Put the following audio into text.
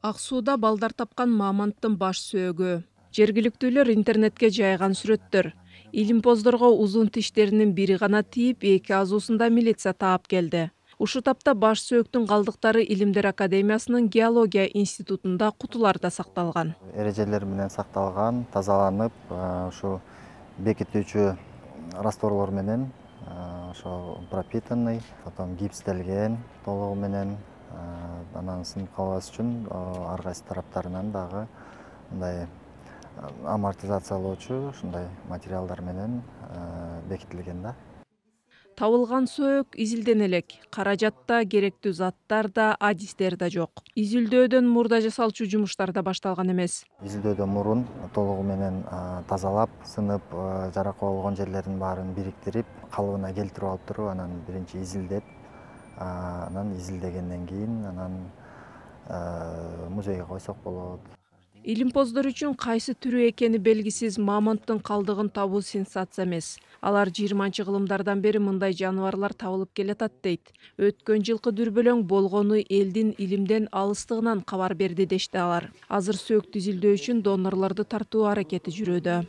Ак сууда балдар тапкан мамонттун баш сөөгү. Жергиликтүүлөр интернетке жайган сүрөттөр. Илимпоздорго узун тиштеринин бири гана тийип, эки азуусунда милиция таап келди. Ушу тапта баш сөөктүн калдыктары Илимдер академиясынын геология институтунда кутуларда сакталган. Эрежелер менен сакталган, тазаланып, ушу бекитүүчү растворлор менен ошо пропитанный, потом гипстелген толугу менен, анан сынып калбас үчүн ар кайсы тараптарынан дагы мындай амортизациялоочу ушундай материалдар менен бекитилген да. Табылган сөөк изилдене элек. Каражатта керектүү заттар да, адистер да жок. Изилдөөдөн мурда жасалчу жумуштар да башталган эмес. Изилдөөдөн мурун толугу менен тазалап, сынып, жаракат болгон жерлердин баарын бириктирип, калыбына келтирип алып туруп, анан биринчи изилдеп, анан изилдегенден кийин анан музейге койсок болот. Илимпоздор үчүн кайсы түрү экени белгисиз мамонттун калдыгын табуу сенсация эмес. Алар 20-кылымдардан бери мындай жаныбарлар табылып келатат дейт. Өткөн жылкы дүрбөлөң болгону элдин Илимден алыстыгынан кабар берди дешти алар. Азыр сөөктү изилдөө үчүн донорлорду тартуу аракети жүрүүдө.